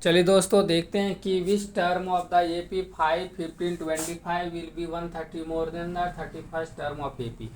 चलिए दोस्तों देखते हैं कि which term of the AP 5 15 25 will be 130 more than the 31st term of AP.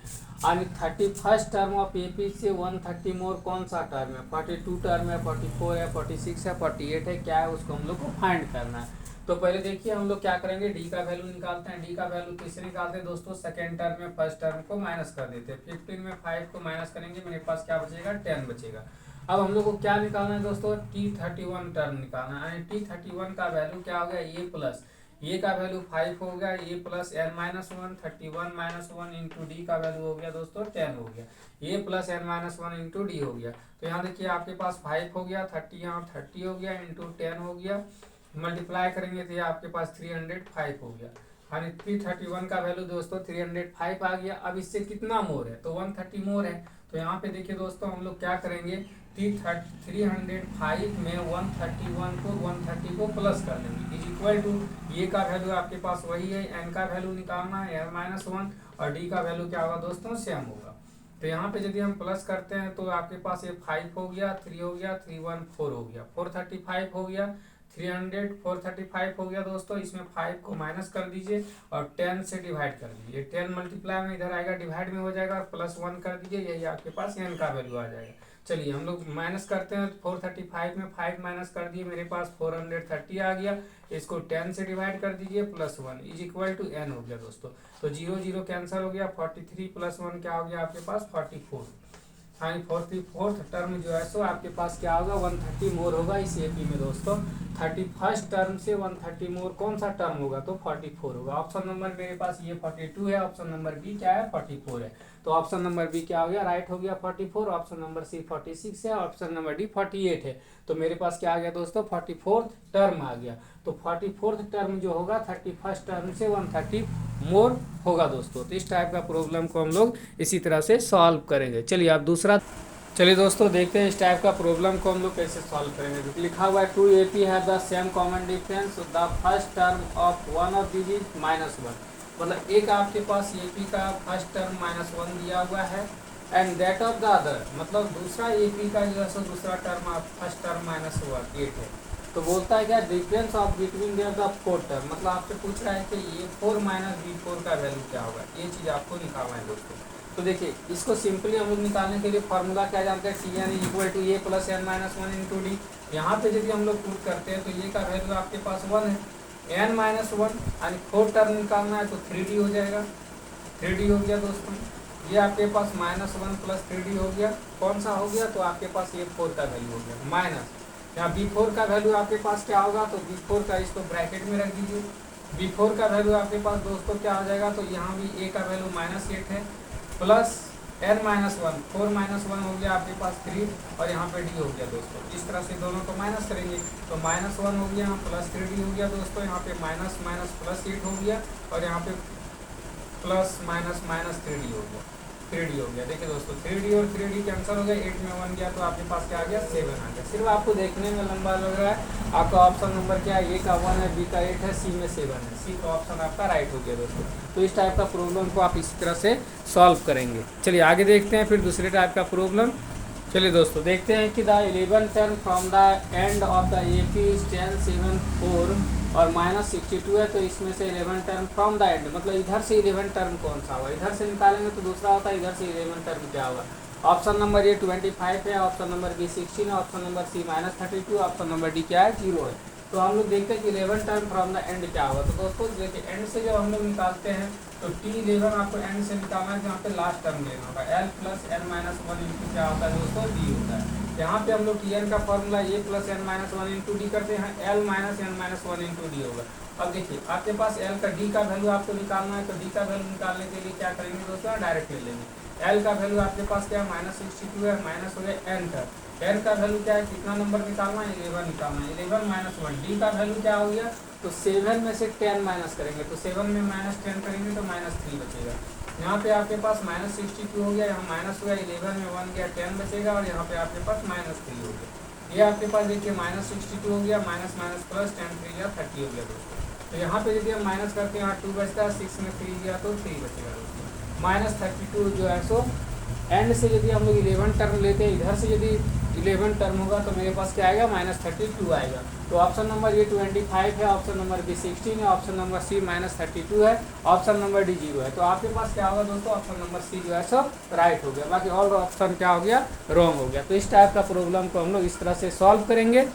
और 31st टर्म ऑफ एपी से 130 मोर कौन सा टर्म है? 42 टर्म है, 44 है, 46 है, 48 है, क्या है उसको हम लोग को फाइंड करना है। तो पहले देखिए हम लोग क्या करेंगे, डी का वैल्यू निकालते हैं। डी का वैल्यू किससे निकालते हैं दोस्तों? सेकेंड टर्म में फर्स्ट टर्म को माइनस कर देते हैं। 15 में 5 को माइनस करेंगे, मेरे पास क्या बचेगा? 10 बचेगा। अब हम लोग को क्या निकालना है दोस्तों? T31 टर्म निकालना है। T31 का वैल्यू क्या हो गया? ए प्लस ए का वैल्यू 5 हो गया, A plus N minus one, 31 minus one into D का वैल्यू हो गया दोस्तों 10 हो गया। A plus N minus one into D हो गया। तो यहाँ देखिए आपके पास 5 हो गया, 30 यहाँ 30 हो गया, इंटू 10 हो गया, मल्टीप्लाई करेंगे तो ये आपके पास 305 हो गया। हाँ, 331 का वैल्यू दोस्तों 305 आ गया। अब इससे कितना मोर है? तो 130 मोर है। तो यहाँ पे देखिए दोस्तों हम लोग क्या करेंगे, 305 में 131 को 130 को प्लस कर देंगे, इज इक्वल टू ये का वैल्यू आपके पास वही है, एन का वैल्यू निकालना है एन माइनस वन, और डी का वैल्यू क्या होगा दोस्तों? सेम होगा। तो यहाँ पे यदि हम प्लस करते हैं तो आपके पास ये 5 हो गया, 3 हो गया, 314 हो गया, 435 हो गया, 300 435 हो गया दोस्तों। इसमें 5 को माइनस कर दीजिए और 10 से डिवाइड कर दीजिए। 10 मल्टीप्लाई में इधर आएगा, डिवाइड में हो जाएगा, और प्लस 1 कर दीजिए, यही आपके पास एन का वैल्यू आ जाएगा। चलिए हम लोग माइनस करते हैं। 435 में 5 माइनस कर दिए, मेरे पास 430 आ गया। इसको 10 से डिवाइड कर दीजिए, plus 1 is equal to n हो गया दोस्तों। तो 0 0 कैंसिल हो गया, 43 प्लस 1 क्या हो गया आपके पास? 44। हाँ, 44th टर्म जो है सो आपके पास क्या होगा? 130 मोर होगा इस एपी में दोस्तों। 31st टर्म से 130 मोर कौन सा टर्म होगा? तो 44 होगा। ऑप्शन नंबर मेरे पास ये 42 है, ऑप्शन नंबर बी क्या है? 44 है। तो ऑप्शन नंबर बी क्या हो गया? राइट हो गया 44। ऑप्शन नंबर सी 46 है, ऑप्शन नंबर डी 48 है। तो मेरे पास क्या आ गया दोस्तों? 44th टर्म आ गया। तो 44th टर्म जो होगा 31st टर्म से 130 मोर होगा दोस्तों। तो इस टाइप का प्रॉब्लम को हम लोग इसी तरह से सॉल्व करेंगे। चलिए आप दूसरा, चलिए दोस्तों देखते हैं इस टाइप का प्रॉब्लम को हम लोग कैसे सॉल्व करेंगे। तो लिखा हुआ है 2 AP है the same common difference, the first term of one of these is -1। मतलब एक आपके पास AP का फर्स्ट टर्म -1 दिया हुआ है, and that of the other, मतलब दूसरा AP का जो है सो दूसरा टर्म फर्स्ट टर्म -8 है। तो बोलता है क्या? Difference of between their the four term, मतलब आपसे पूछ रहा है कि ये 4 माइनस B4 का वैल्यू क्या होगा, ये चीज़ आपको निकालना है दोस्तों। तो देखिए इसको सिंपली हम लोग निकालने के लिए फॉर्मूला क्या जानते हैं? Tn equal to a plus N minus one into d. यहाँ पे यदि हम लोग पुट करते हैं तो ये का वैल्यू आपके पास 1 है, एन माइनस वन, यानी 4 टर्म निकालना है तो 3D हो जाएगा। 3D हो गया दोस्तों। ये आपके पास -1 प्लस 3D हो गया। कौन सा हो गया? तो आपके पास ये 4 का वैल्यू हो गया माइनस। यहाँ B4 का वैल्यू आपके पास क्या होगा? तो B4 का इसको ब्रैकेट में रख दीजिए। B4 का वैल्यू आपके पास दोस्तों क्या हो जाएगा? तो यहाँ भी A का वैल्यू -8 है, plus n minus one, 4 minus 1 हो गया आपके पास 3, और यहाँ पे D हो गया दोस्तों। इस तरह से दोनों को माइनस करेंगे तो -1 हो गया, प्लस 3D हो गया दोस्तों। यहाँ पे माइनस माइनस प्लस 8 हो गया, और यहाँ पे प्लस माइनस माइनस 3D हो गया, 3D हो गया। देखिए दोस्तों 3D और 3D कैंसिल हो गया, 8 में 1 गया तो आपके पास क्या आ गया? 7 आ गया। सिर्फ आपको देखने में लंबा लग रहा है, आपका ऑप्शन नंबर क्या है? ए का 1 है, बी का 8 है, सी में 7 है। सी का ऑप्शन आपका राइट हो गया दोस्तों। तो इस टाइप का प्रॉब्लम को आप इसी तरह से सॉल्व करेंगे। चलिए आगे देखते हैं फिर दूसरे टाइप का प्रॉब्लम। चलिए दोस्तों देखते हैं कि the 11 term from the end of the AP is 10 7 4 और -62 है, तो इसमें से 11 टर्म फ्रॉम द एंड, मतलब इधर से 11 टर्म कौन सा होगा? इधर से निकालेंगे तो दूसरा होता है, इधर से 11 टर्म क्या होगा? ऑप्शन नंबर ए 25 है, ऑप्शन नंबर बी 16 है, option number c -32, option number d क्या है? 0 है। तो हम लोग देखते हैं कि 11 टर्म फ्रॉम द एंड क्या होगा। तो दोस्तों देखिए एंड से जब हम लोग निकालते हैं तो T11 आपको एंड से निकालना है, जहाँ पे लास्ट टर्म लेना होगा। L plus N minus one into क्या होता है दोस्तों? D होता है। यहाँ पे हम लोग Tn का formula A plus N minus one into D करते हैं, L minus N minus one into D होगा। अब देखिए आपके पास L का D का वैल्यू आपको निकालना है, तो D का वैल्यू निकालने के लिए क्या करेंगे दोस्तों? डायरेक्ट ले लेंगे। L का वैल्यू आपके पास क्या है? -62 है, माइनस हो गया n का। n का वैल्यू क्या है? कितना नंबर निकालना है? 11 निकालना है। 11 माइनस 1। D का वैल्यू क्या हो गया? तो 7 में से 10 माइनस करेंगे, तो 7 में -10 करेंगे तो -3 बचेगा। यहाँ पे आपके पास -62 हो गया, यहाँ माइनस हो गया, 11 में 1 गया, 10 बचेगा, और यहाँ पे आपके पास -3 हो गया। ये आपके पास देखिए -62 हो गया, माइनस माइनस प्लस 10 3 गया, 30 हो गया दोस्तों। तो यहाँ पे यदि हम माइनस करते हैं, यहाँ 2 बचता है, 6 में 3 गया तो 3 बचेगा दोस्तों। -32 जो है सो एंड से यदि हम लोग 11 टर्म लेते हैं, इधर से यदि 11 टर्म होगा तो मेरे पास क्या आएगा -32 आएगा। तो ऑप्शन नंबर ये 25 है, ऑप्शन नंबर बी 16 है, ऑप्शन नंबर सी -32 है, ऑप्शन नंबर डी 0 है। तो आपके पास क्या होगा दोस्तों, ऑप्शन नंबर सी जो है सब राइट हो गया, बाकी ऑल ऑप्शन क्या हो गया, रॉन्ग हो गया। तो इस टाइप का प्रॉब्लम को हम लोग इस तरह से सॉल्व करेंगे।